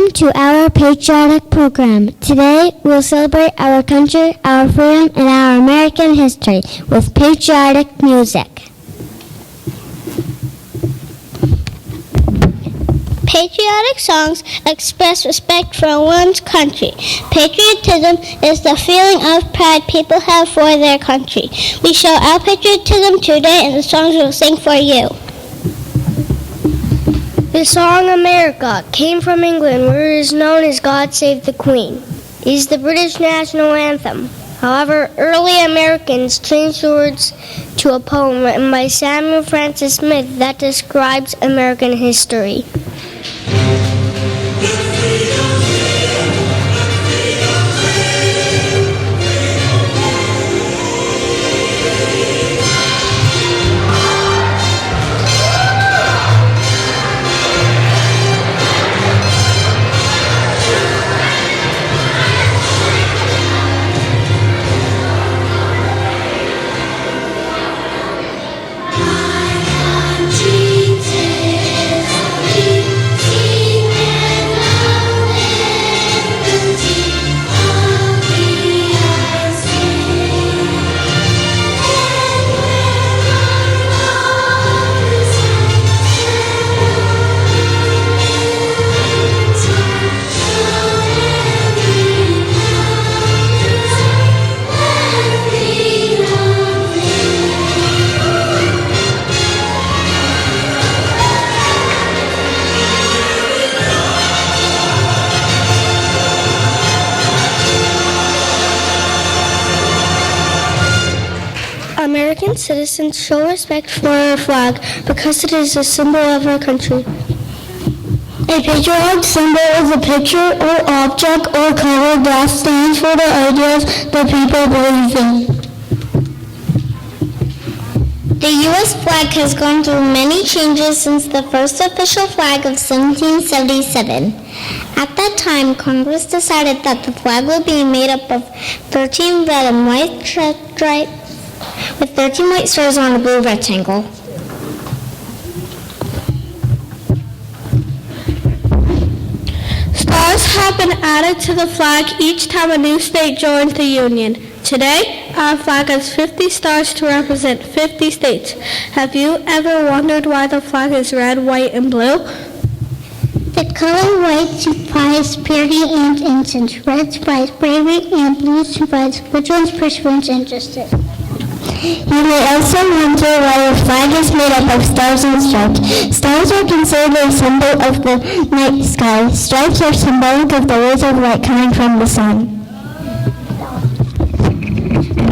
Welcome to our patriotic program. Today we'll celebrate our country, our freedom, and our American history with patriotic music. Patriotic songs express respect for one's country. Patriotism is the feeling of pride people have for their country. We show our patriotism today in the songs we'll sing for you. The song America came from England, where it is known as God Save the Queen. It is the British national anthem. However, early Americans changed the words to a poem written by Samuel Francis Smith that describes American history. American citizens show respect for our flag because it is a symbol of our country. A patriotic symbol is a picture or object or color that stands for the ideas the people believe in. The U.S. flag has gone through many changes since the first official flag of 1777. At that time, Congress decided that the flag would be made up of 13 red and white stripes with 13 white stars on a blue rectangle. Stars have been added to the flag each time a new state joins the Union. Today, our flag has 50 stars to represent 50 states. Have you ever wondered why the flag is red, white, and blue? The color white signifies purity and innocence, red signifies bravery, and blue signifies vigilance, perseverance, and justice. You may also wonder why the flag is made up of stars and stripes. Stars are considered a symbol of the night sky. Stripes are symbolic of the rays of light coming from the sun.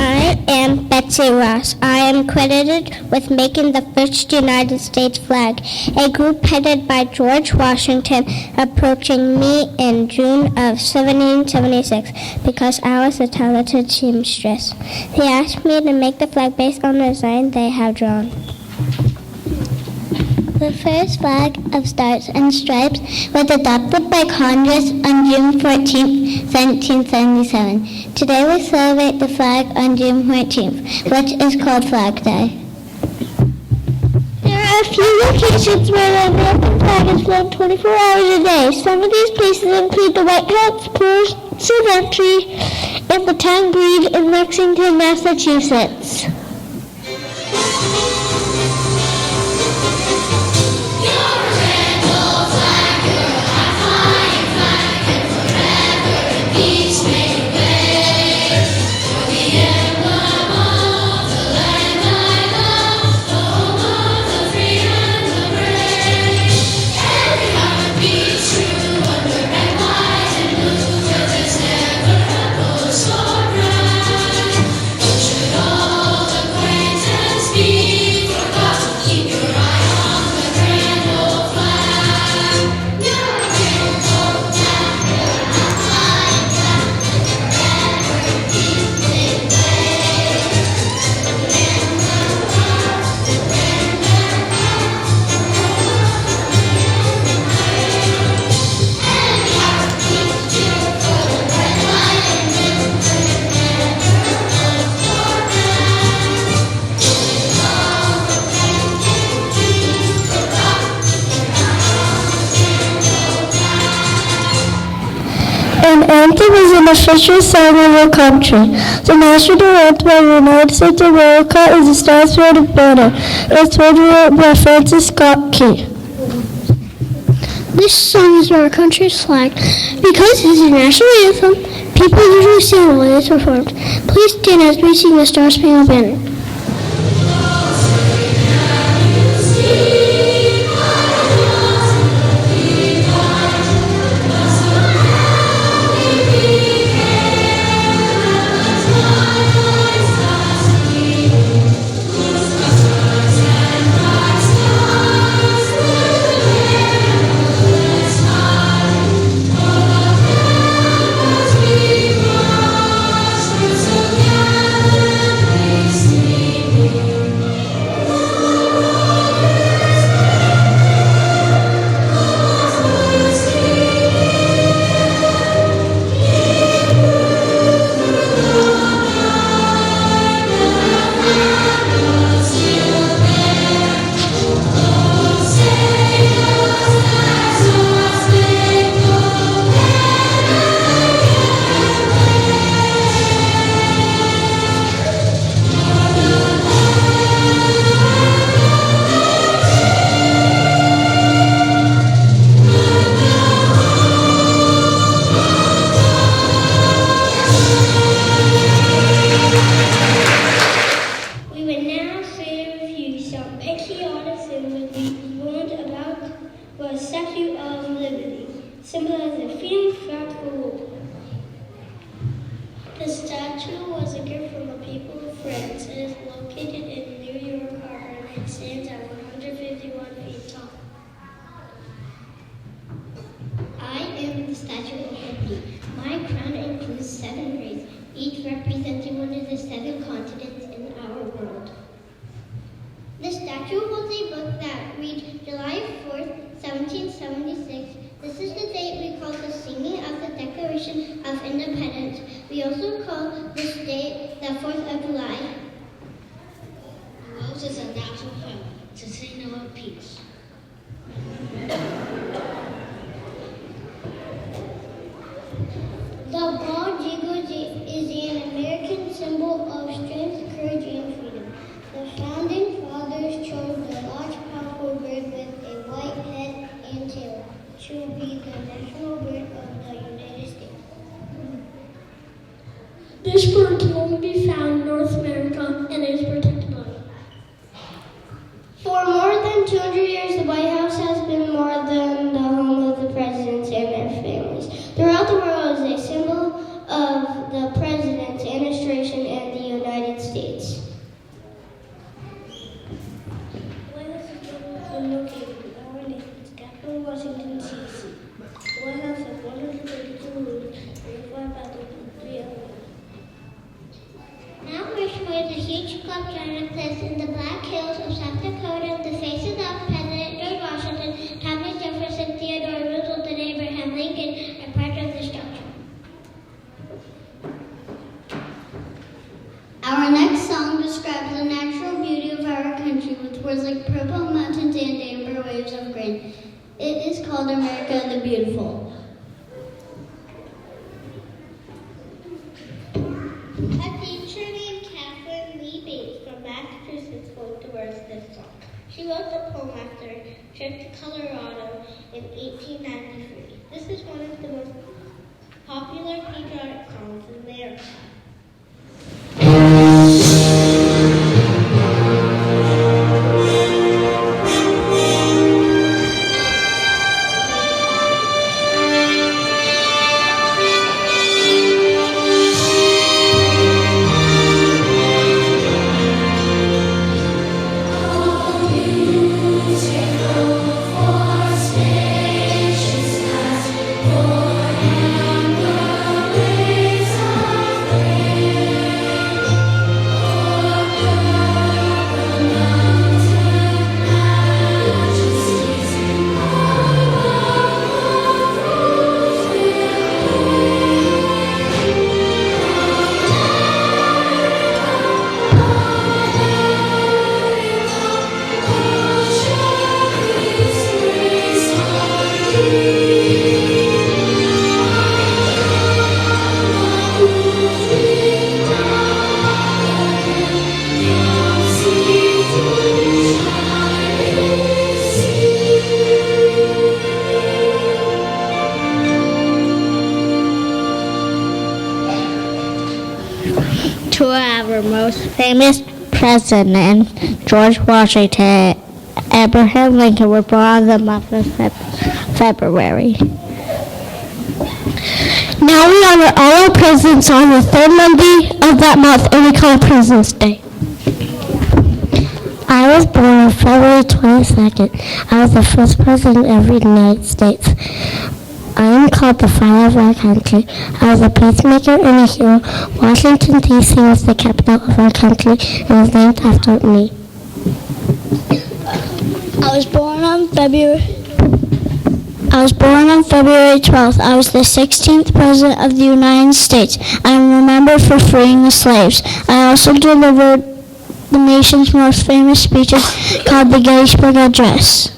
I am Betsy Ross. I am credited with making the first United States flag, a group headed by George Washington approaching me in June of 1776 because I was a talented seamstress. They asked me to make the flag based on the design they have drawn. The first flag of stars and stripes was adopted by Congress on June 14, 1777. Today we celebrate the flag on June 14th, which is called Flag Day. There are a few locations where the American flag is flown 24 hours a day. Some of these places include the White House, Pool Cemetery, and the Town Green in Lexington, Massachusetts. Should all anthem is an official song of our country. The national anthem of the United States of America is the Star-Spangled Banner. It's written by Francis Scott Key. This song is our country's flag. Because it is a national anthem, people usually stand when it's performed. Please stand as we sing the Star-Spangled Banner. The statue was a gift from the people of France. It is located in New York Harbor and it stands at 151 feet tall. I am the Statue of Liberty. My crown includes 7 rays, each representing one of the 7 continents in our world. The statue holds a book that reads July 4th, 1776. This is the date we call the signing of the Declaration of Independence. We also call this date the 4th of July. Rose is a national flower. It's a signal of peace. The bald eagle is an American symbol of strength, courage, and freedom. The founding fathers chose the large, powerful bird with a white head and tail to be the national bird of the United States. This bird can only be found in North America and is protected by it. For more than 200 years, the White House has been more than the home of the presidents and their families. Throughout the world, it is a symbol of the president's administration and the United States. The White House is located in our nation's capital, Washington, D.C. The White House has 132 rooms and 5,300. Mount Rushmore is a huge club giant placed in the Black Hills of South Dakota. The faces of President George Washington, Thomas Jefferson, Theodore Roosevelt, and Abraham Lincoln are part of the structure. Our next song describes the natural beauty of our country with words like purple mountains and amber waves of grain. It is called America the Beautiful. A teacher named Catherine Lee Bates from Massachusetts wrote the words of this song. She wrote the poem after a trip to Colorado in 1893. This is one of the most popular patriotic songs in America. Stations past, born and the rays of To our most famous president, George Washington, Abraham Lincoln, were born on the month of February. Now we honor all our presidents on the third Monday of that month, and we call it President's Day. I was born on February 22nd. I was the first president of the United States. I am called the father of our country. I was a peacemaker and a hero. Washington, D.C. was the capital of our country and was named after me. I was born on February 12th. I was the 16th President of the United States. I am remembered for freeing the slaves. I also delivered the nation's most famous speeches called the Gettysburg Address.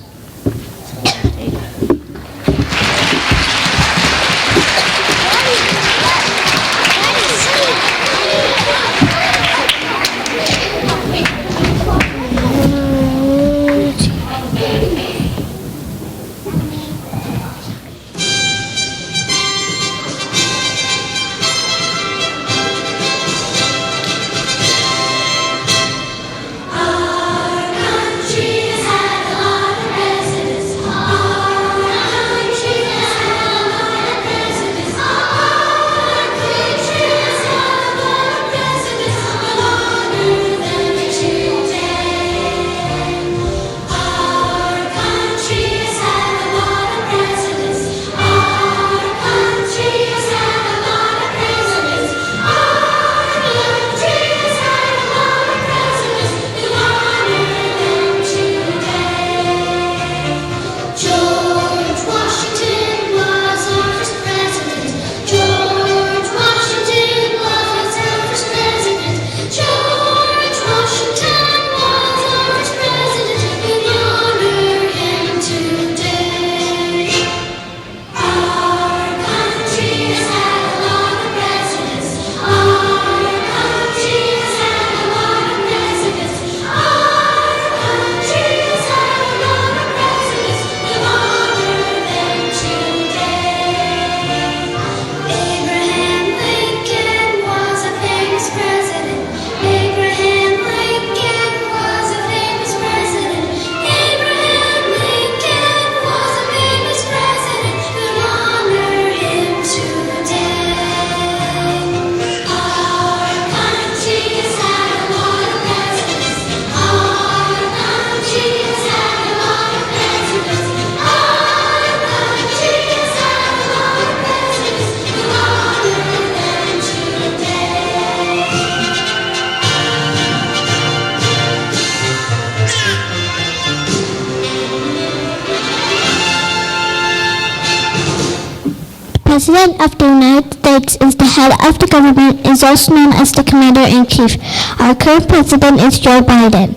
The President of the United States is the head of the government, is also known as the Commander-in-Chief. Our current president is Joe Biden.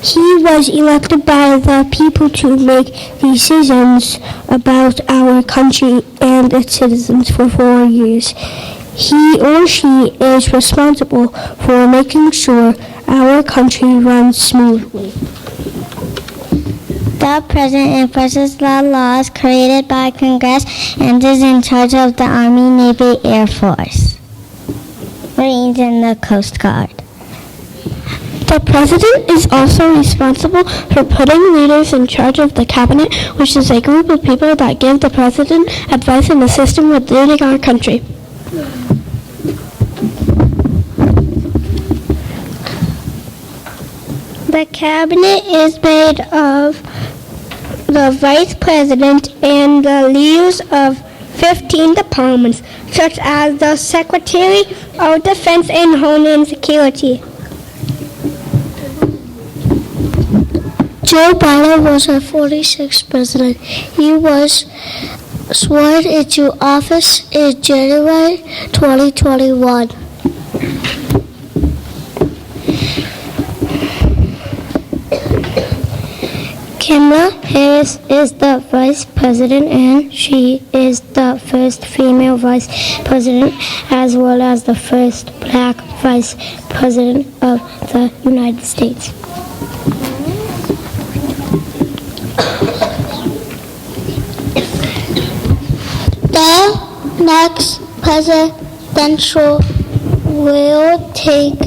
He was elected by the people to make decisions about our country and its citizens for 4 years. He or she is responsible for making sure our country runs smoothly. The President enforces the laws created by Congress and is in charge of the Army, Navy, Air Force, Marines, and the Coast Guard. The President is also responsible for putting leaders in charge of the Cabinet, which is a group of people that give the President advice and assist him with leading our country. The Cabinet is made of the Vice President and the leaders of 15 departments, such as the Secretary of Defense and Homeland Security. Joe Biden was our 46th president. He was sworn into office in January 2021. Kamala Harris is the vice president, and she is the first female vice president as well as the first black vice president of the United States. The next presidential will take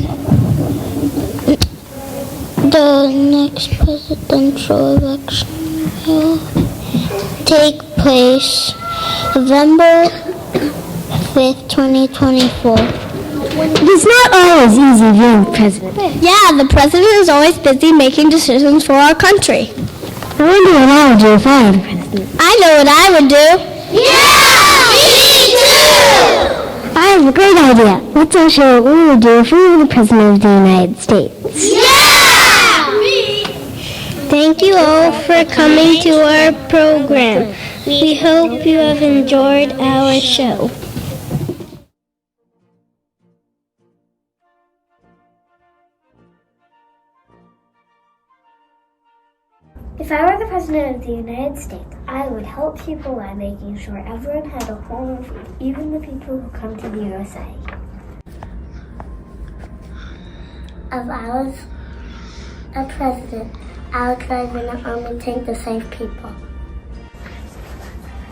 the next presidential election will take place November 5th, 2024. It's not always easy being president. Yeah, the president is always busy making decisions for our country. I wonder what I would do if I were the president. I know what I would do. Yeah, me too! I have a great idea. Let's all show what we would do if we were the president of the United States. Yeah! Thank you all for coming to our program. We hope you have enjoyed our show. If I were the President of the United States, I would help people by making sure everyone had a home and food, even the people who come to the USA. If I was a president, I would drive in an army tank to save people.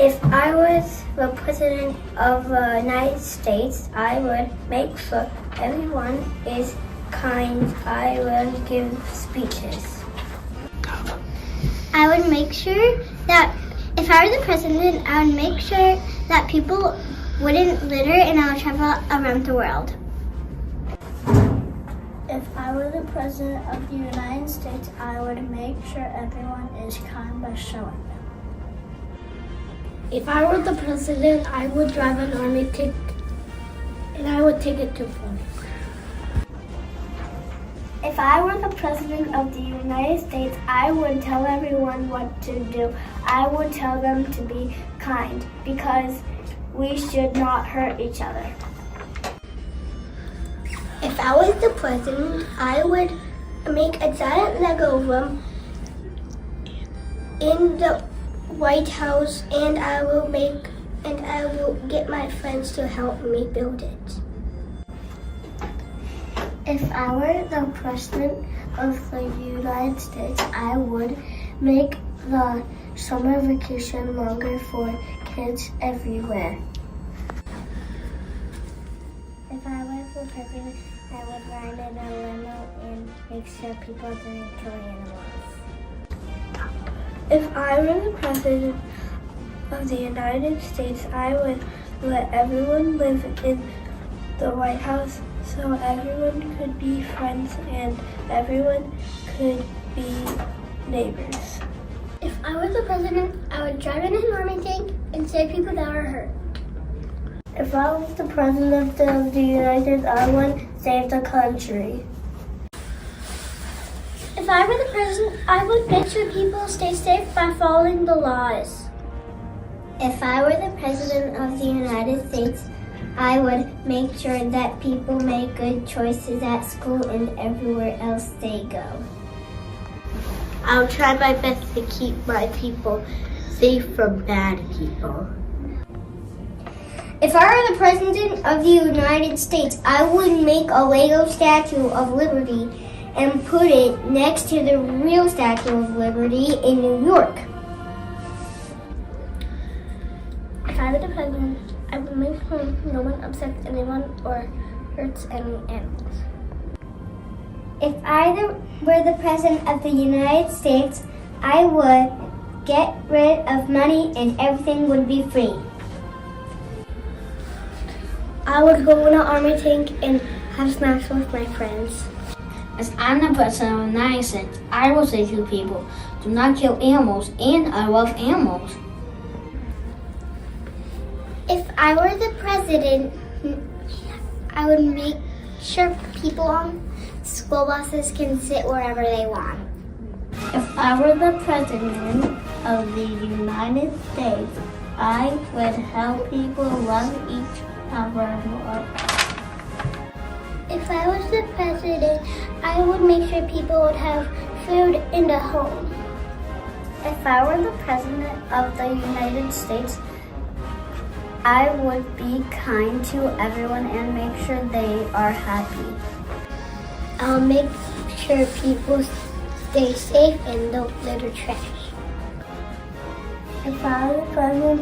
If I was the President of the United States, I would make sure everyone is kind. I would give speeches. I would make sure that if I were the president, I would make sure that people wouldn't litter and I would travel around the world. If I were the President of the United States, I would make sure everyone is kind by showing them. If I were the president, I would drive an army tank and I would take it to war. If I were the President of the United States, I would tell everyone what to do. I would tell them to be kind because we should not hurt each other. If I was the president, I would make a giant Lego room in the White House and I will get my friends to help me build it. If I were the President of the United States, I would make the summer vacation longer for kids everywhere. If I was the president, I would ride in a limo and make sure people didn't kill animals. If I were the President of the United States, I would let everyone live in the White House so everyone could be friends and everyone could be neighbors. If I was the president, I would drive in an army tank and save people that were hurt. If I was the President of the United States, I would save the country. If I were the president, I would make sure people stay safe by following the laws. If I were the President of the United States, I would make sure that people make good choices at school and everywhere else they go. I'll try my best to keep my people safe from bad people. If I were the President of the United States, I would make a Lego Statue of Liberty and put it next to the real Statue of Liberty in New York. If I were the President, I would make sure no one upsets anyone or hurts any animals. If I were the President of the United States, I would get rid of money and everything would be free. I would go in an army tank and have snacks with my friends. As I'm the President of the United States, I will say to people, do not kill animals, and I love animals. If I were the President, I would make sure people on school buses can sit wherever they want. If I were the President of the United States, I would help people love each other more. If I was the President, I would make sure people would have food in the home. If I were the President of the United States, I would be kind to everyone and make sure they are happy. I'll make sure people stay safe and don't litter trash. If I were the President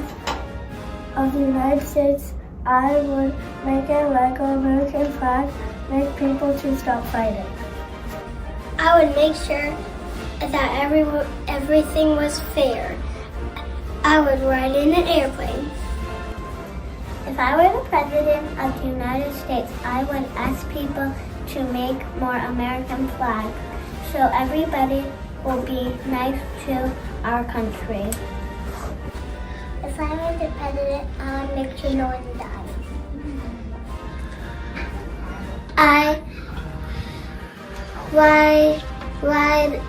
of the United States, I would make a Lego American flag, make people to stop fighting. I would make sure that everything was fair. I would ride in an airplane. If I were the President of the United States, I would ask people to make more American flags so everybody will be nice to our country. If I were the president, I would make sure no one dies. I ride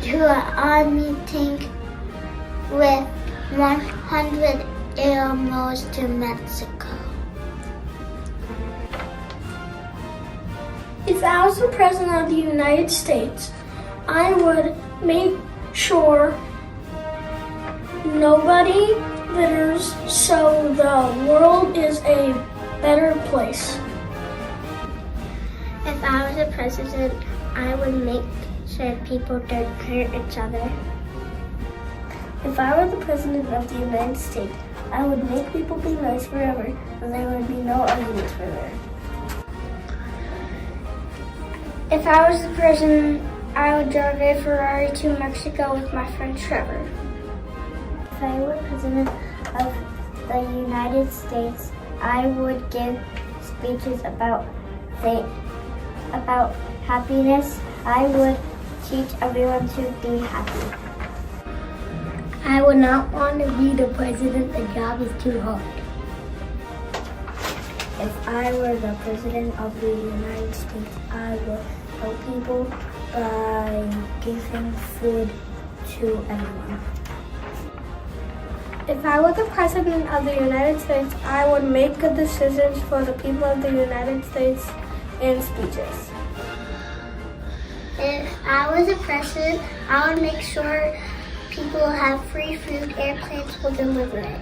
to an army tank with 100 animals to Mexico. If I was the President of the United States, I would make sure nobody litters so the world is a better place. If I was the president, I would make sure people don't hurt each other. If I were the President of the United States, I would make people be nice forever, and there would be no arguments forever. If I was the president, I would drive a Ferrari to Mexico with my friend Trevor. If I were President of the United States, I would give speeches about happiness. I would teach everyone to be happy. I would not want to be the president. The job is too hard. If I were the President of the United States, I would help people by giving food to everyone. If I were the President of the United States, I would make good decisions for the people of the United States in speeches. If I was the president, I would make sure people have free food. Airplanes will deliver it.